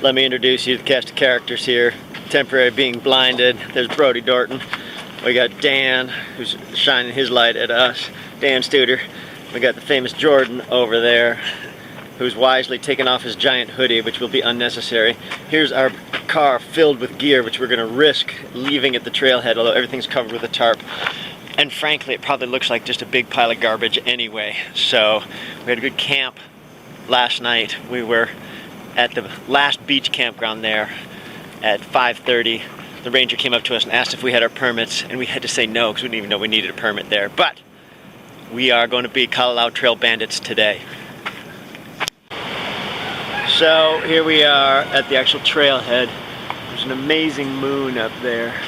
Let me introduce you to the cast of characters here. Temporary being blinded. There's Brody Dorton. We got Dan, who's shining his light at us. Dan Studer. We got the famous Jordan over there, who's wisely taken off his giant hoodie, which will be unnecessary. Here's our car filled with gear, which we're going to risk leaving at the trailhead, although everything's covered with a tarp. And frankly, it probably looks like just a big pile of garbage anyway. So we had a good camp last night. We were at the last beach campground there at 5:30. The ranger came up to us and asked if we had our permits, and we had to say no because we didn't even know we needed a permit there. But we are going to be Kalalau Trail Bandits today. So here we are at the actual trailhead. There's an amazing moon up there.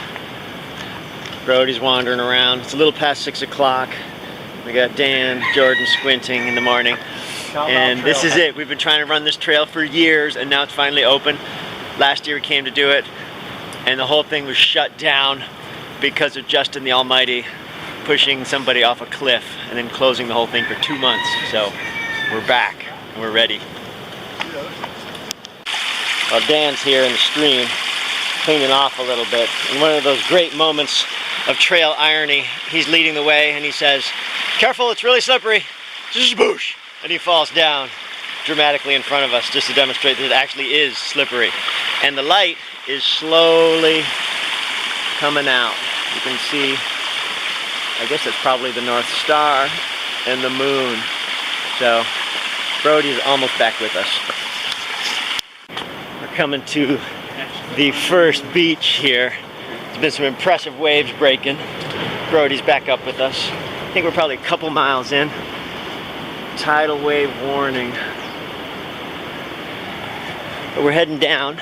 Brody's wandering around. It's a little past 6 o'clock. We got Dan, Jordan squinting in the morning. And this is it. We've been trying to run this trail for years, and now it's finally open. Last year we came to do it, and the whole thing was shut down because of Justin the Almighty pushing somebody off a cliff and then closing the whole thing for 2 months. So we're back and we're ready. Well, Dan's here in the stream cleaning off a little bit. In one of those great moments of trail irony, he's leading the way and he says, "Careful, it's really slippery." Boosh! And he falls down dramatically in front of us just to demonstrate that it actually is slippery. And the light is slowly coming out. You can see, I guess it's probably the North Star and the moon. So Brody's almost back with us. We're coming to the first beach here. There's been some impressive waves breaking. Brody's back up with us. I think we're probably a couple miles in. Tidal wave warning. But we're heading down,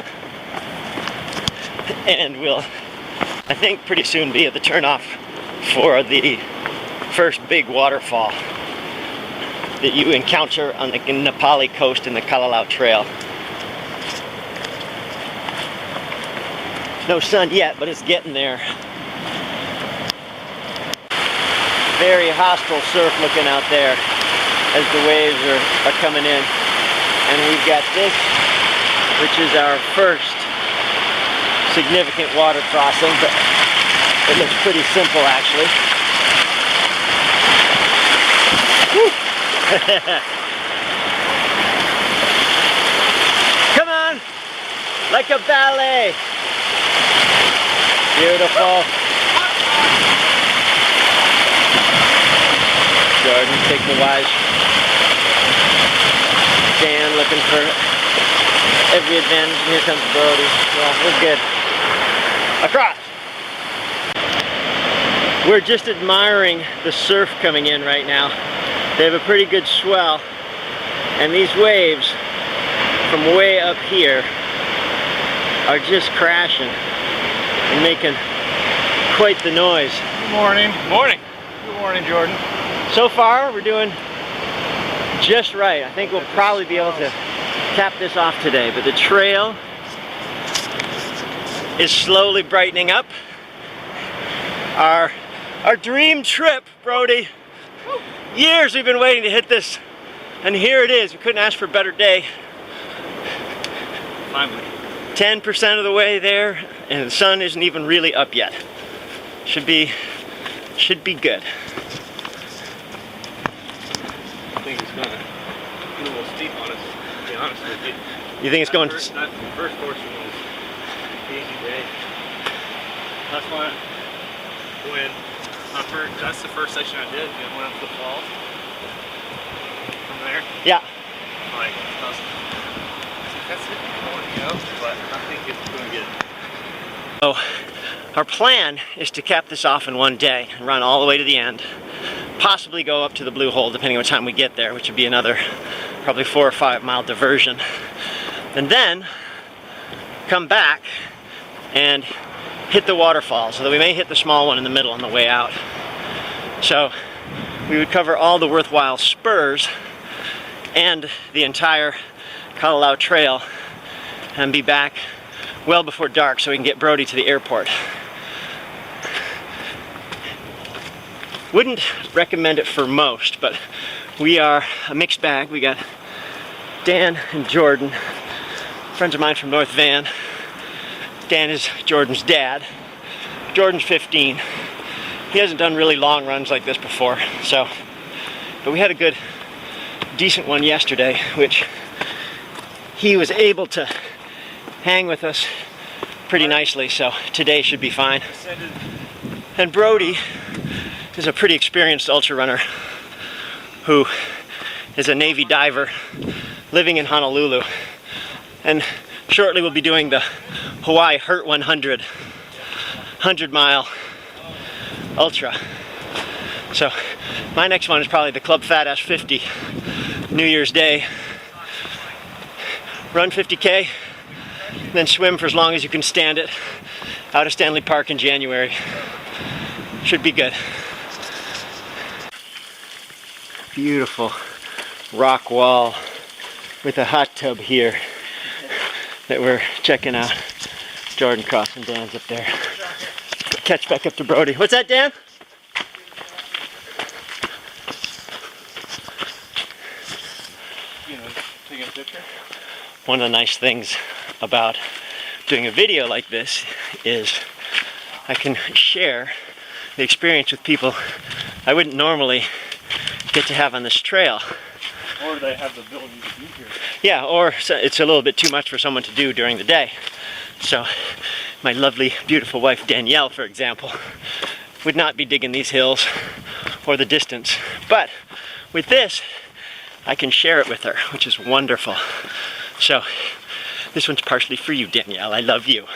and we'll, I think, pretty soon be at the turnoff for the first big waterfall that you encounter on the Napali coast in the Kalalau Trail. No sun yet, but it's getting there. Very hostile surf looking out there as the waves are coming in. And we've got this, which is our first significant water crossing, but it looks pretty simple actually. Come on, like a ballet. Beautiful. Jordan taking the wise. Dan looking for every advantage. Here comes Brody. Well, we're good. Across. We're just admiring the surf coming in right now. They have a pretty good swell, and these waves from way up here are just crashing and making quite the noise. Good morning. Morning. Good morning, Jordan. So far, we're doing just right. I think we'll probably be able to cap this off today, but the trail is slowly brightening up. Our dream trip, Brody. Years we've been waiting to hit this, and here it is. We couldn't ask for a better day. Finally. 10% of the way there, and the sun isn't even really up yet. Should be good. I think it's gonna be a little steep on us, to be honest with you. You think it's going? The first portion was an easy day. That's why when that's the first section I did, and went up the falls from there. Yeah. Like, that's it. I want to go, but I think it's going to get. So, our plan is to cap this off in one day and run all the way to the end. Possibly go up to the Blue Hole, depending on what time we get there, which would be another probably 4 or 5 mile diversion. And then come back and hit the waterfalls, although we may hit the small one in the middle on the way out. So we would cover all the worthwhile spurs and the entire Kalalau Trail and be back well before dark so we can get Brody to the airport. Wouldn't recommend it for most, but we are a mixed bag. We got Dan and Jordan Friends of mine from North Van. Dan is Jordan's dad. Jordan's 15. He hasn't done really long runs like this before, so, but we had a good, decent one yesterday, which he was able to hang with us pretty nicely, so today should be fine. And Brody is a pretty experienced ultra runner who is a Navy diver living in Honolulu, and shortly we'll be doing the Hawaii Hurt 100 100-mile ultra. So my next one is probably the Club Fat Ass 50 New Year's Day. Run 50K, then swim for as long as you can stand it out of Stanley Park in January. Should be good. Beautiful rock wall with a hot tub here that we're checking out. Jordan crossing, Dan's up there. Catch back up to Brody. What's that, Dan? You know, taking a picture. One of the nice things about doing a video like this is I can share the experience with people I wouldn't normally get to have on this trail. Or they have the ability to be here. Yeah, or it's a little bit too much for someone to do during the day. So my lovely, beautiful wife Danielle, for example, would not be digging these hills or the distance. But with this, I can share it with her, which is wonderful. So this one's partially for you, Danielle. I love you.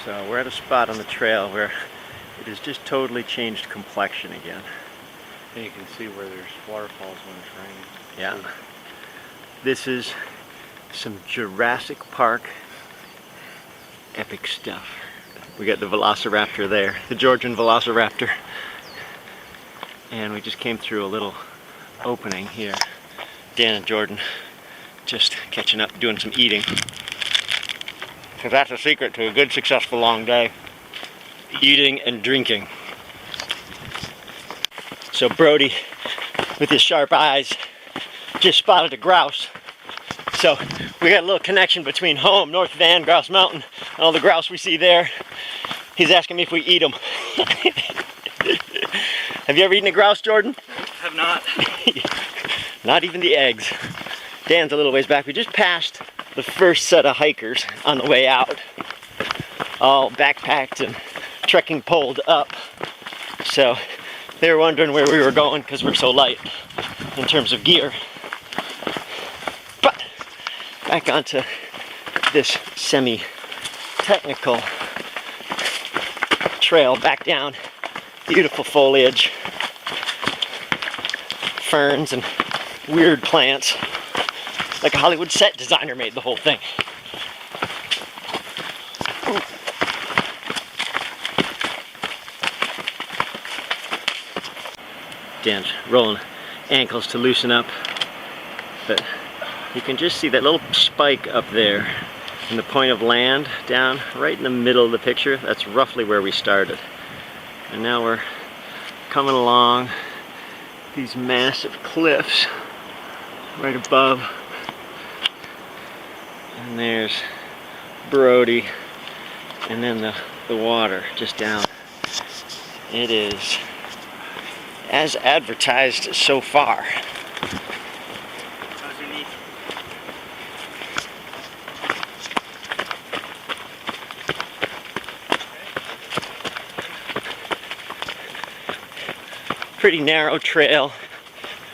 So we're at a spot on the trail where it has just totally changed complexion again. And you can see where there's waterfalls when it's raining. Yeah. This is some Jurassic Park epic stuff. We got the Velociraptor there, the Georgian Velociraptor. And we just came through a little opening here. Dan and Jordan just catching up, doing some eating. Because that's a secret to a good, successful long day. Eating and drinking. So Brody, with his sharp eyes, just spotted a grouse. So we got a little connection between home, North Van, Grouse Mountain, and all the grouse we see there. He's asking me if we eat them. Have you ever eaten a grouse, Jordan? Have not. Not even the eggs. Dan's a little ways back. We just passed the first set of hikers on the way out. All backpacked and trekking poled up. So they were wondering where we were going because we're so light in terms of gear. But back onto this semi-technical trail back down. Beautiful foliage, ferns and weird plants. Like a Hollywood set designer made the whole thing. Dan's rolling ankles to loosen up, but you can just see that little spike up there in the point of land down right in the middle of the picture. That's roughly where we started. And now we're coming along these massive cliffs right above. And there's Brody, and then the water just down. It is as advertised so far. How's your knee? Pretty narrow trail.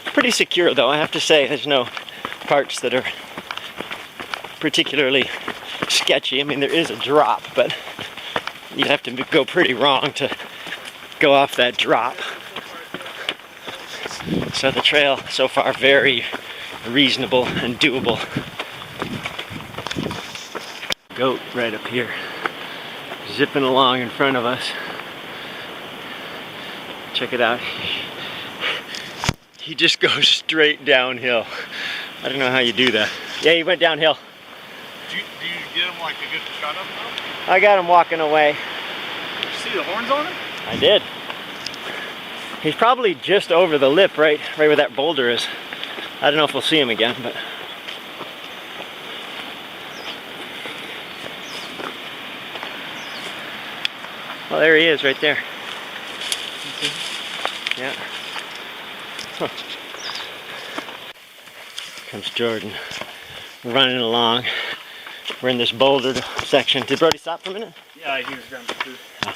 Pretty secure though, I have to say. There's no parts that are particularly sketchy. I mean, there is a drop, but you have to go pretty wrong to go off that drop. So the trail so far very reasonable and doable. Goat right up here, zipping along in front of us. Check it out. He just goes straight downhill. I don't know how you do that. Yeah, he went downhill. Do you get him like a good shot of him? I got him walking away. Did you see the horns on him? I did. He's probably just over the lip, right where that boulder is. I don't know if we'll see him again, but well, there he is, right there. Yeah. Huh. Comes Jordan. We're running along. We're in this bouldered section. Did Brody stop for a minute? Yeah, he was grabbing food. Oh,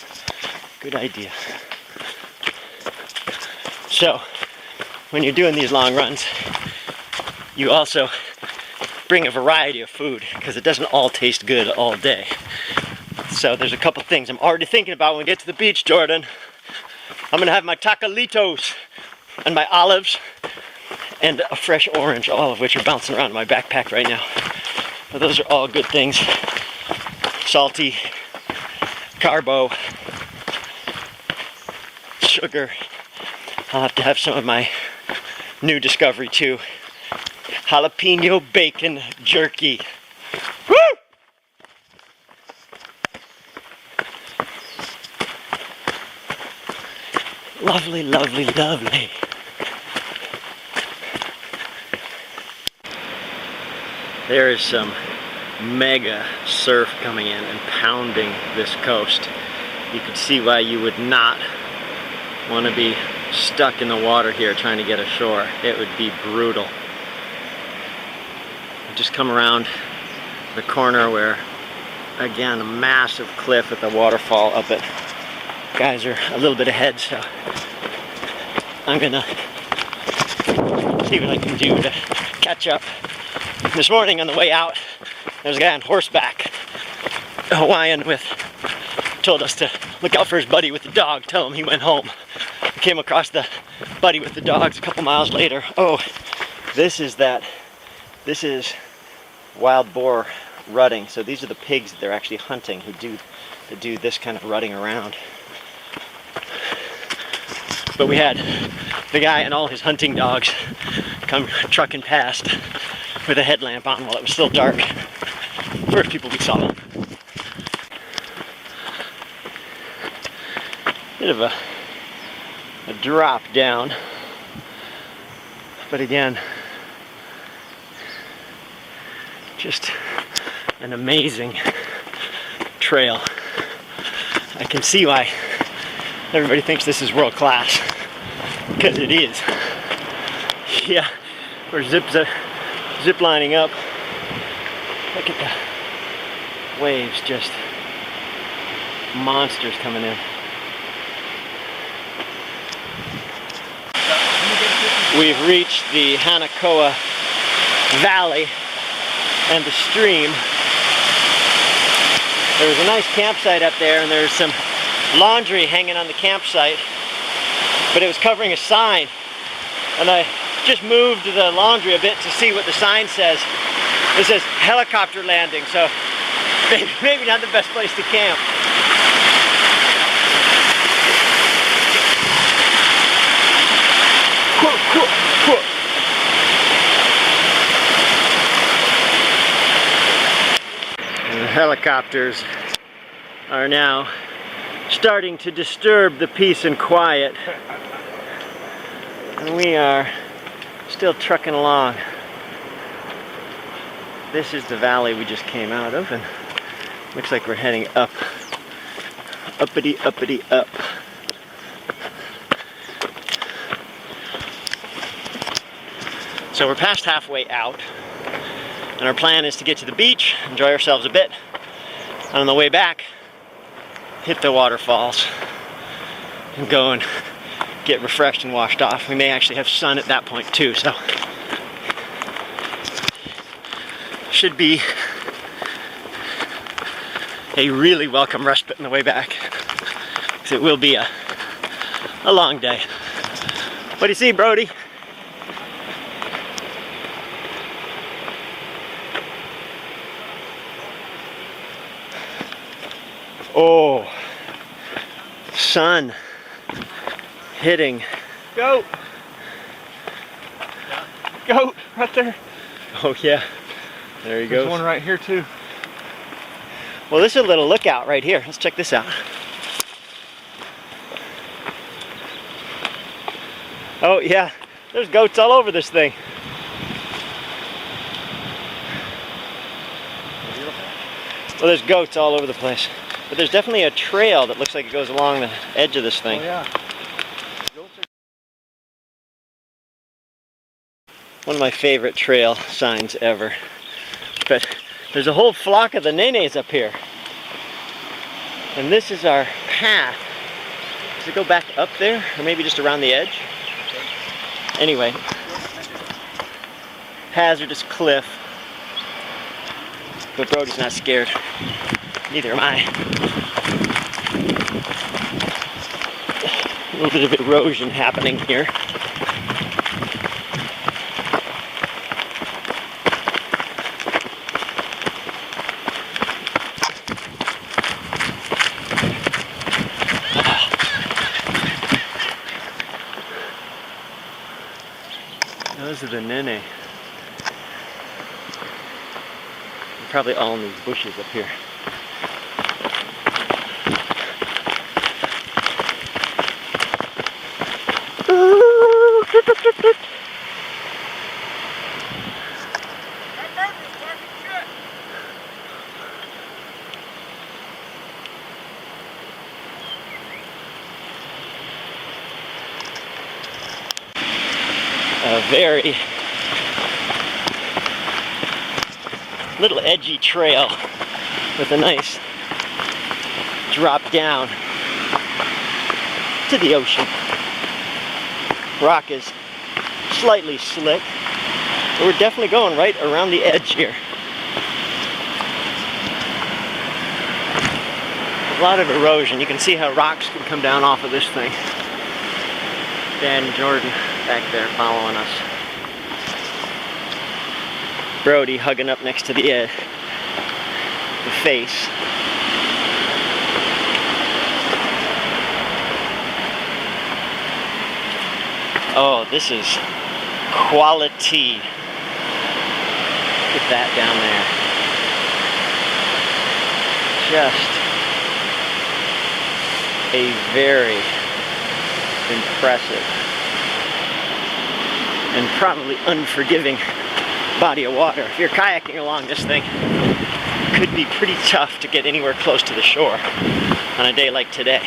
good idea. So, when you're doing these long runs, you also bring a variety of food because it doesn't all taste good all day. So there's a couple things I'm already thinking about when we get to the beach, Jordan. I'm gonna have my tacalitos and my olives and a fresh orange, all of which are bouncing around in my backpack right now. But those are all good things. Salty, carbo, sugar. I'll have to have some of my new discovery too. Jalapeno bacon jerky. Woo! Lovely, lovely, lovely. There is some mega surf coming in and pounding this coast. You can see why you would not want to be stuck in the water here trying to get ashore. It would be brutal. Just come around the corner where, again, a massive cliff with a waterfall up it. Guys are a little bit ahead, so I'm gonna see what I can do to catch up. This morning on the way out, there's a guy on horseback, a Hawaiian, told us to look out for his buddy with the dog, tell him he went home. We came across the buddy with the dogs a couple miles later. Oh, this is wild boar rutting. So these are the pigs that they're actually hunting who do this kind of rutting around. But we had the guy and all his hunting dogs come trucking past with a headlamp on while it was still dark. First people we saw. Bit of a drop down, but again, just an amazing trail. I can see why everybody thinks this is world class, because it is. Yeah, we're zip lining up. Look at the waves, just monsters coming in. We've reached the Hanakoa Valley and the stream. There was a nice campsite up there, and there's some laundry hanging on the campsite, but it was covering a sign, and I just moved the laundry a bit to see what the sign says. It says helicopter landing, so maybe not the best place to camp. And the helicopters are now starting to disturb the peace and quiet, and we are still trucking along. This is the valley we just came out of, and looks like we're heading up, uppity uppity up. So we're past halfway out, and our plan is to get to the beach, enjoy ourselves a bit, and on the way back, hit the waterfalls and go and get refreshed and washed off. We may actually have sun at that point too, so should be a really welcome respite on the way back, because it will be a long day. What do you see, Brody? Oh, sun hitting. Goat! Goat, right there. Oh yeah, there he goes. There's one right here too. Well, this is a little lookout right here. Let's check this out. Oh yeah, there's goats all over this thing. Well, there's goats all over the place. But there's definitely a trail that looks like it goes along the edge of this thing. Oh yeah. One of my favorite trail signs ever. But there's a whole flock of the nenes up here. And this is our path. Does it go back up there? Or maybe just around the edge? Anyway. Hazardous cliff. But Brody's not scared. Neither am I. A little bit of erosion happening here. Those are the nene. They're probably all in these bushes up here. A very little edgy trail with a nice drop down to the ocean. Rock is slightly slick, but we're definitely going right around the edge here. A lot of erosion. You can see how rocks can come down off of this thing. Dan and Jordan back there following us. Brody hugging up next to the face. Oh, this is quality. Look at that down there. Just a very impressive and probably unforgiving body of water. If you're kayaking along this thing, it could be pretty tough to get anywhere close to the shore on a day like today.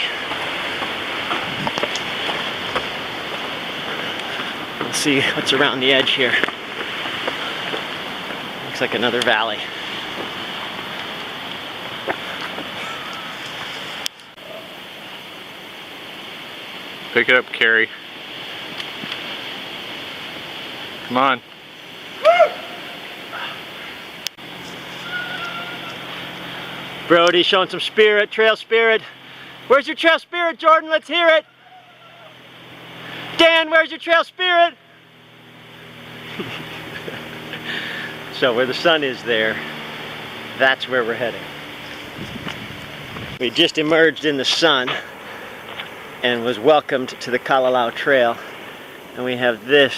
Let's see what's around the edge here. Looks like another valley. Pick it up, Carrie. Come on. Brody showing some spirit, trail spirit. Where's your trail spirit, Jordan? Let's hear it. Dan, where's your trail spirit? So where the sun is there, that's where we're heading. We just emerged in the sun and was welcomed to the Kalalau Trail. And we have this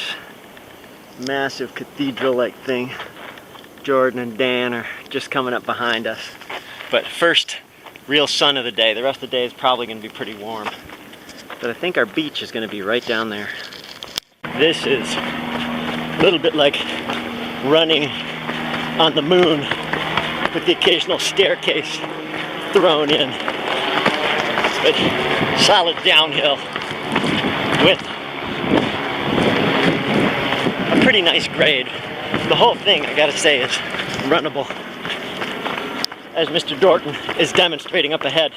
massive cathedral-like thing. Jordan and Dan are just coming up behind us. But first, real sun of the day. The rest of the day is probably going to be pretty warm. But I think our beach is going to be right down there. This is a little bit like running on the moon with the occasional staircase thrown in. But solid downhill with a pretty nice grade. The whole thing, I gotta say, is runnable. As Mr. Dorton is demonstrating up ahead.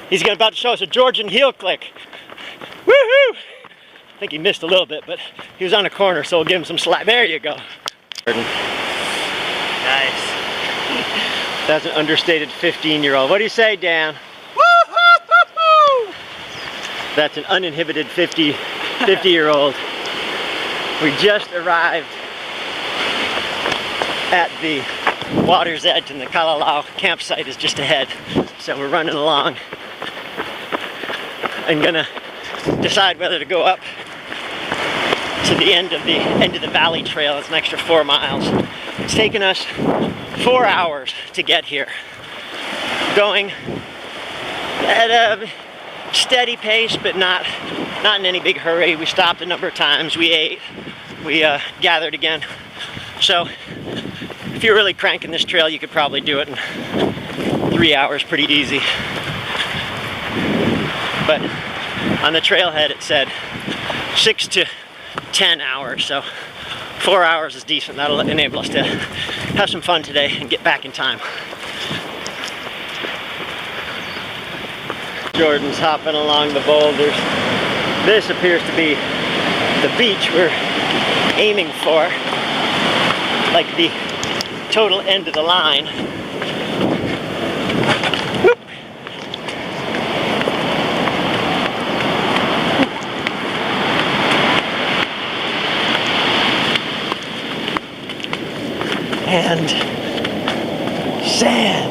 He's about to show us a Georgian heel click. Woohoo! I think he missed a little bit, but he was on a corner, so we'll give him some slack. There you go. Nice. That's an understated 15-year-old. What do you say, Dan? Woo-hoo-hoo-hoo! That's an uninhibited 50-year-old. We just arrived at the water's edge, and the Kalalau campsite is just ahead. So we're running along. I'm gonna decide whether to go up to the end of the valley trail. It's an extra 4 miles. It's taken us 4 hours to get here. Going at a steady pace, but not not in any big hurry. We stopped a number of times, we ate, we gathered again. So if you're really cranking this trail, you could probably do it in 3 hours pretty easy. But on the trailhead it said 6 to 10 hours, so 4 hours is decent. That'll enable us to have some fun today and get back in time. Jordan's hopping along the boulders. This appears to be the beach we're aiming for, like the total end of the line. Whoop. And sand.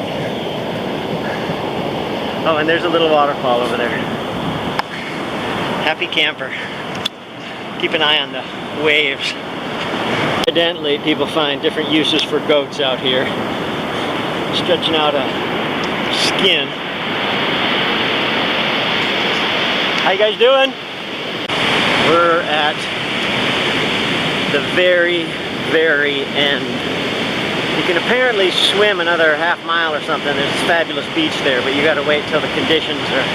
Oh, and there's a little waterfall over there. Happy camper. Keep an eye on the waves. Evidently, people find different uses for goats out here. Stretching out a skin. How you guys doing? We're at the very, very end. You can apparently swim another half mile or something. There's this fabulous beach there, but you gotta wait till the conditions are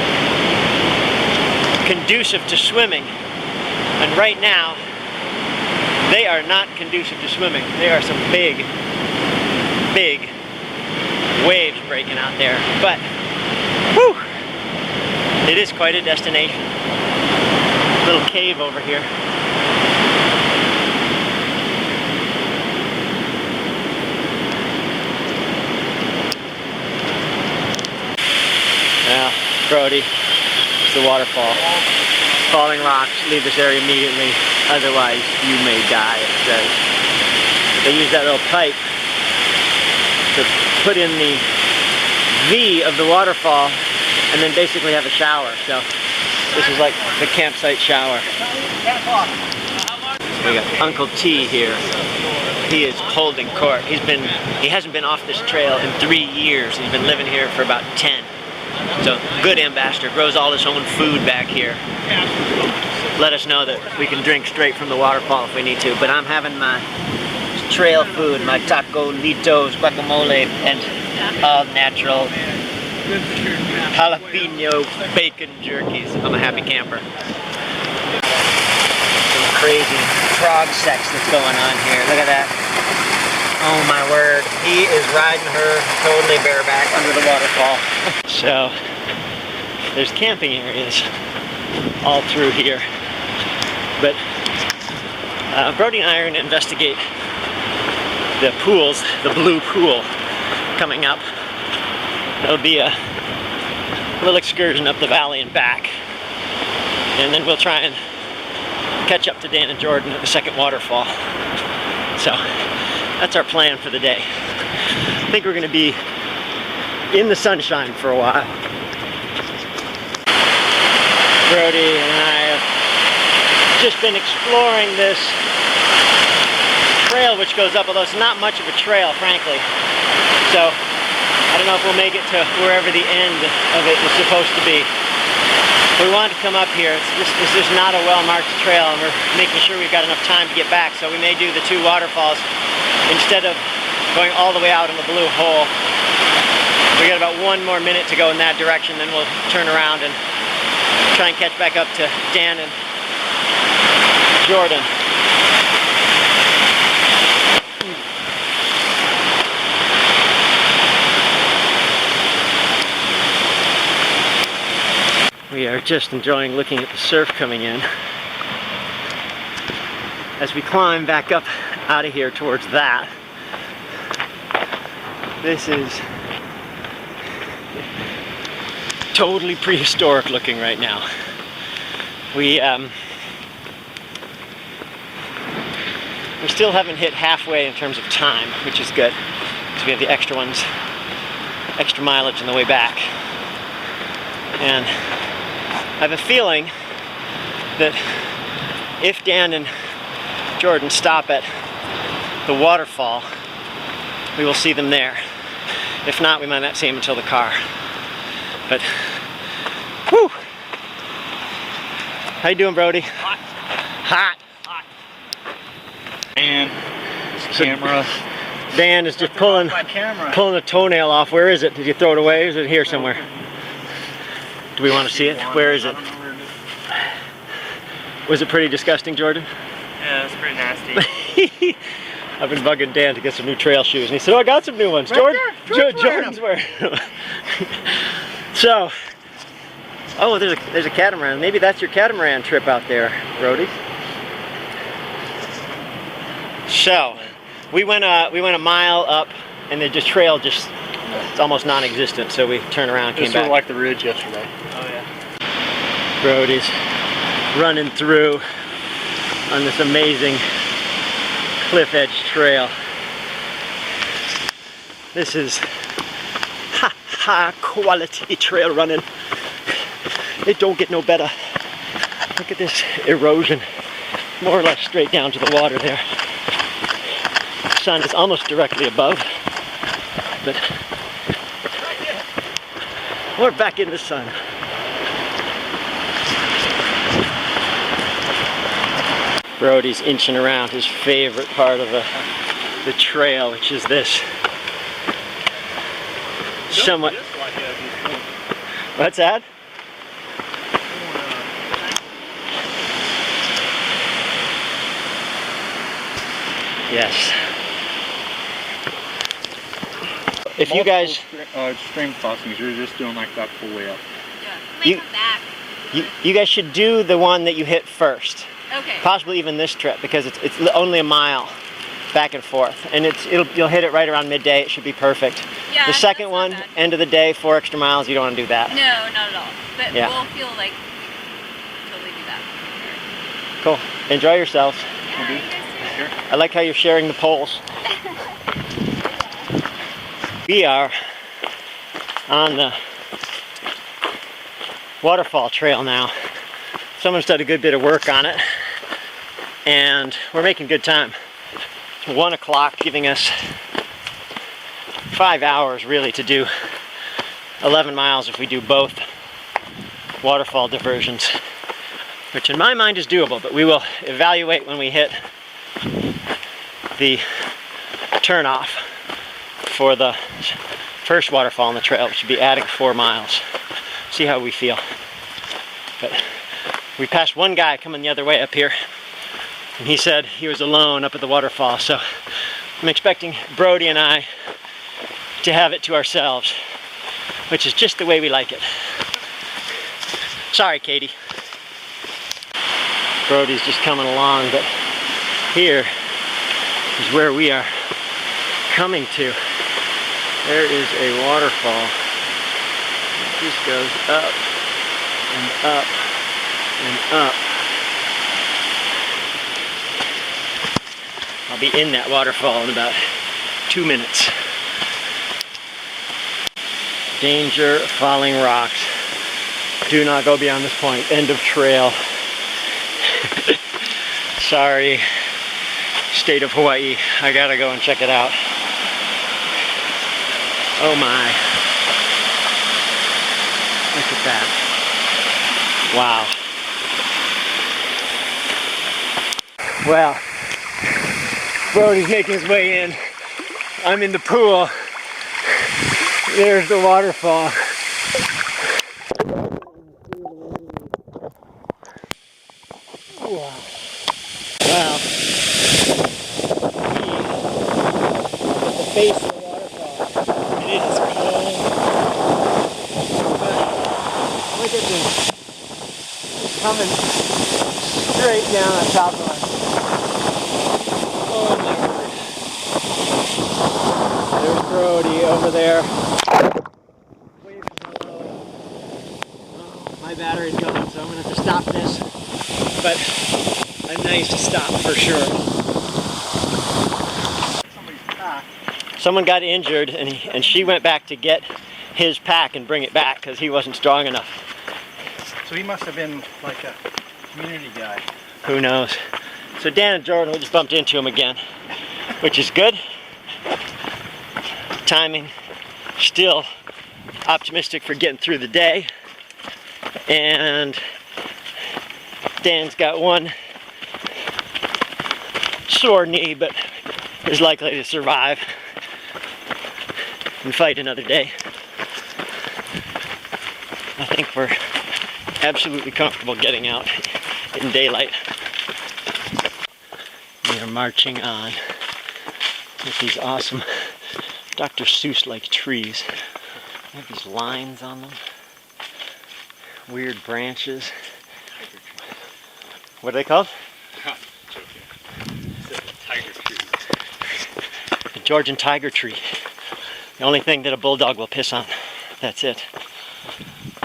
conducive to swimming. And right now, they are not conducive to swimming. There are some big, big waves breaking out there. But, whew, it is quite a destination. Little cave over here. Now, Brody, it's the waterfall. Falling rocks, leave this area immediately, otherwise you may die, it says. They use that little pipe to put in the V of the waterfall and then basically have a shower. So this is like the campsite shower. We got Uncle T here. He is holding court. He hasn't been off this trail in 3 years. He's been living here for about 10. So, good ambassador, grows all his own food back here. Let us know that we can drink straight from the waterfall if we need to. But I'm having my trail food, my taco-litos, guacamole, and all natural jalapeno bacon jerkies. I'm a happy camper. Some crazy frog sex that's going on here. Look at that. Oh my word, he is riding her totally bareback under the waterfall. So, there's camping areas all through here. But Brody and I are going to investigate the pools, the blue pool coming up. It'll be a little excursion up the valley and back. And then we'll try and catch up to Dan and Jordan at the second waterfall. So, that's our plan for the day. I think we're going to be in the sunshine for a while. Brody and I have just been exploring this trail which goes up, although it's not much of a trail, frankly. So, I don't know if we'll make it to wherever the end of it is supposed to be. We wanted to come up here. This is not a well-marked trail, and we're making sure we've got enough time to get back, so we may do the 2 waterfalls instead of going all the way out in the blue hole. We got about 1 more minute to go in that direction, then we'll turn around and try and catch back up to Dan and Jordan. We are just enjoying looking at the surf coming in as we climb back up out of here towards that. This is totally prehistoric looking right now. We still haven't hit halfway in terms of time, which is good, because we have the extra mileage on the way back. And I have a feeling that if Dan and Jordan stop at the waterfall, we will see them there. If not, we might not see them until the car. But, whew! How you doing, Brody? Hot. Hot. Hot. And camera. Dan is just pulling a toenail off. Where is it? Did you throw it away? Is it here somewhere? Do we want to see it? Where is it? Was it pretty disgusting, Jordan? Yeah, it's pretty nasty. I've been bugging Dan to get some new trail shoes, and he said, "Oh, I got some new ones." Right Jordan's wearing them. So, oh, there's a catamaran. Maybe that's your catamaran trip out there, Brody. So, we went a mile up, and the trail it's almost non-existent. So we turned around, and came back. Sort of like the ridge yesterday. Oh yeah. Brody's running through on this amazing cliff edge trail. This is high quality trail running. It don't get no better. Look at this erosion, more or less straight down to the water there. The sun is almost directly above, but we're back in the sun. Brody's inching around his favorite part of the trail, which is this somewhat. What's that? Yes. If you guys stream crossings, you're just doing like that full way up. Yeah. Come back. You guys should do the one that you hit first. Okay. Possibly even this trip, because it's only a mile back and forth, and you'll hit it right around midday. It should be perfect. Yeah, the second one, bad. End of the day, 4 extra miles. You don't want to do that. No, not at all. But yeah. We'll feel like totally do that. Cool. Enjoy yourselves. Yeah, you guys too. I like how you're sharing the poles. We are on the waterfall trail now. Someone's done a good bit of work on it, and we're making good time. It's 1 o'clock, giving us 5 hours really to do 11 miles if we do both waterfall diversions, which in my mind is doable, but we will evaluate when we hit the turnoff for the first waterfall on the trail, which should be adding 4 miles. See how we feel. But we passed one guy coming the other way up here, and he said he was alone up at the waterfall, so I'm expecting Brody and I to have it to ourselves, which is just the way we like it. Sorry, Katie. Brody's just coming along, but here is where we are coming to. There is a waterfall. It just goes up and up and up. I'll be in that waterfall in about 2 minutes. Danger, falling rocks. Do not go beyond this point. End of trail. Sorry, state of Hawaii. I gotta go and check it out. Oh my. Look at that. Wow. Well, Brody's making his way in. I'm in the pool. There's the waterfall. Wow. Wow. At the base of the waterfall. And it is cold. But look at this. It's coming straight down on top of us. Oh my word. There's Brody over there. Oh, my battery's going, so I'm going to have to stop this. But a nice stop for sure. Someone got injured, and she went back to get his pack and bring it back because he wasn't strong enough. So he must have been like a community guy. Who knows? So Dan and Jordan, we just bumped into him again, which is good. Timing, still optimistic for getting through the day. And Dan's got one sore knee, but is likely to survive and fight another day. I think we're absolutely comfortable getting out in daylight. We are marching on with these awesome Dr. Seuss-like trees. They have these lines on them, weird branches. What are they called? Tiger tree. The Georgian tiger tree. The only thing that a bulldog will piss on. That's it.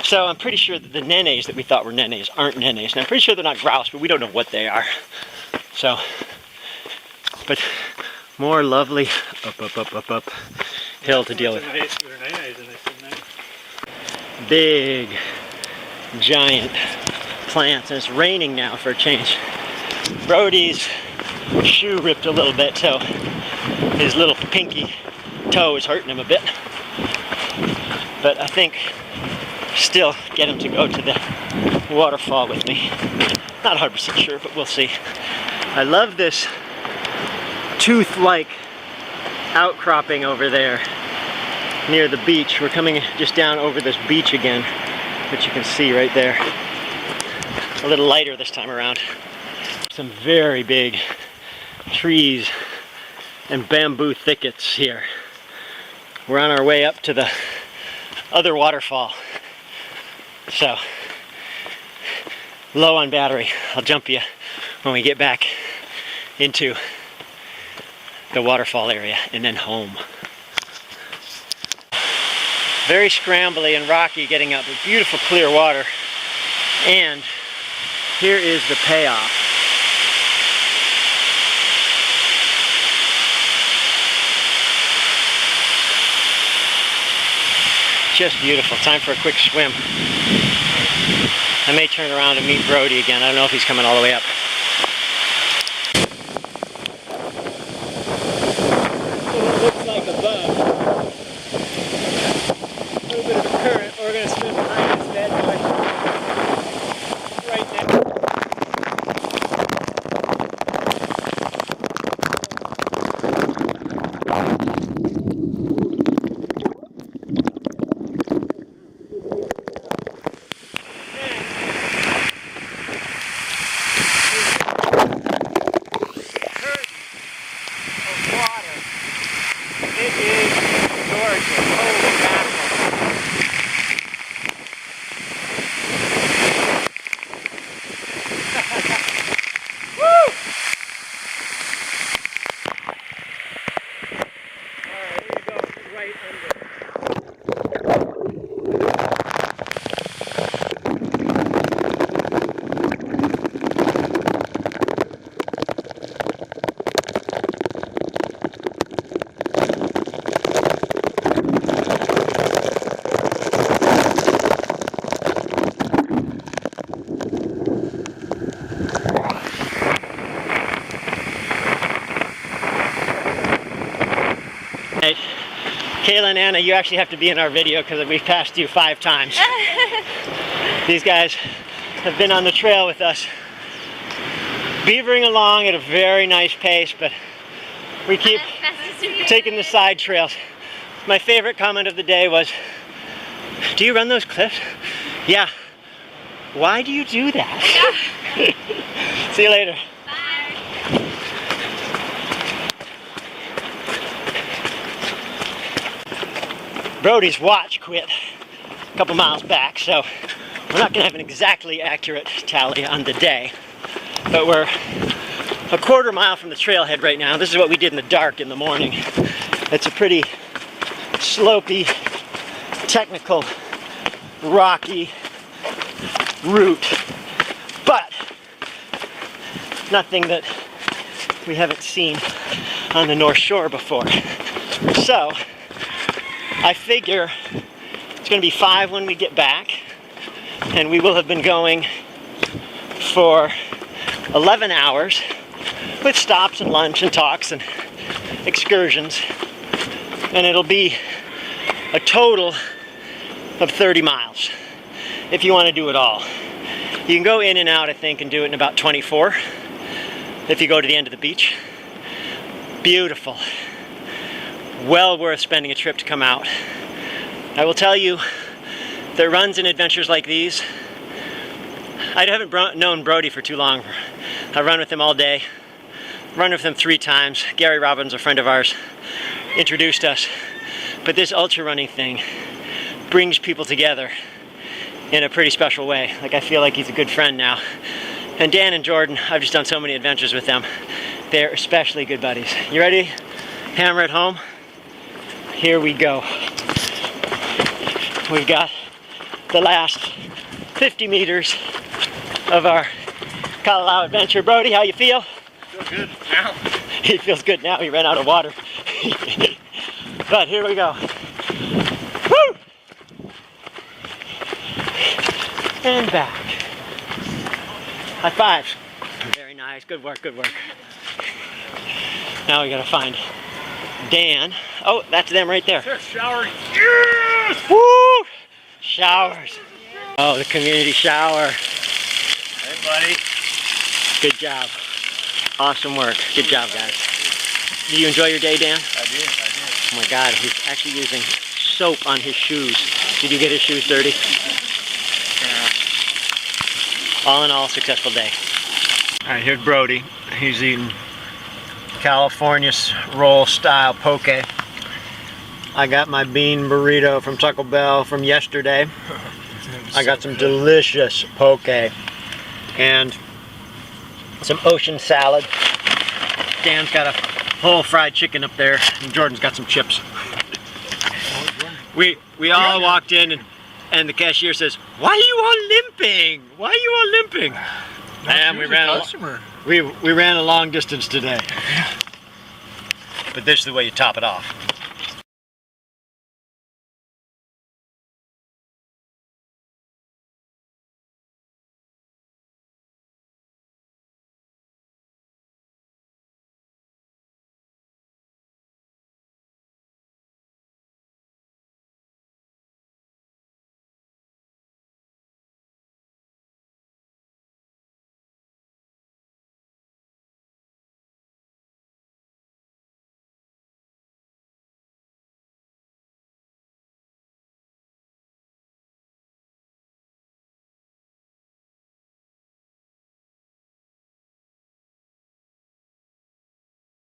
So I'm pretty sure that the nenes that we thought were nenes aren't nenes. And I'm pretty sure they're not grouse, but we don't know what they are. So, but more lovely up hill to deal with. Big, giant plants, and it's raining now for a change. Brody's shoe ripped a little bit, so his little pinky toe is hurting him a bit. But I think still get him to go to the waterfall with me. Not 100% sure, but we'll see. I love this tooth-like outcropping over there near the beach. We're coming just down over this beach again, which you can see right there. A little lighter this time around. Some very big trees and bamboo thickets here. We're on our way up to the other waterfall. So, low on battery. I'll jump you when we get back into the waterfall area and then home. Very scrambly and rocky getting up, but beautiful clear water. And here is the payoff. Just beautiful. Time for a quick swim. I may turn around and meet Brody again. I don't know if he's coming all the way up. It looks like a bug. A little bit of a current. We're going to swim behind this bad boy. Right there. Kayla and Anna, you actually have to be in our video because we've passed you 5 times. These guys have been on the trail with us, beavering along at a very nice pace, but we keep taking the side trails. My favorite comment of the day was, "Do you run those cliffs?" "Yeah." "Why do you do that?" See you later. Brody's watch quit a couple miles back, so we're not going to have an exactly accurate tally on the day, but we're a quarter mile from the trailhead right now. This is what we did in the dark in the morning. It's a pretty slopey, technical, rocky route, but nothing that we haven't seen on the North Shore before. So I figure it's going to be 5 when we get back, and we will have been going for 11 hours with stops and lunch and talks and excursions, and it'll be a total of 30 miles if you want to do it all. You can go in and out, I think, and do it in about 24 if you go to the end of the beach. Beautiful. Well worth spending a trip to come out. I will tell you that runs and adventures like these, I haven't known Brody for too long. I run with him all day. Run with him 3 times. Gary Robbins, a friend of ours, introduced us. But this ultra running thing brings people together in a pretty special way. Like, I feel like he's a good friend now. And Dan and Jordan, I've just done so many adventures with them. They're especially good buddies. You ready? Hammer it home. Here we go. We've got the last 50 meters of our Kalalau adventure. Brody, how you feel? Feel good now. He feels good now. He ran out of water. But here we go. Woo! And back. High fives. Very nice. Good work, good work. Now we gotta find Dan. Oh, that's them right there. They're showering. Yes! Woo! Showers. Oh, the community shower. Hey, buddy. Good job. Awesome work. Good job, guys. Did you enjoy your day, Dan? I did. Oh my God, he's actually using soap on his shoes. Did you get his shoes dirty? All in all, successful day. All right, here's Brody. He's eating California roll style poke. I got my bean burrito from Taco Bell from yesterday. I got some delicious poke and some ocean salad. Dan's got a whole fried chicken up there, and Jordan's got some chips. We all walked in, and the cashier says, "Why are you all limping? Why are you all limping?" And we ran a long distance today. But this is the way you top it off.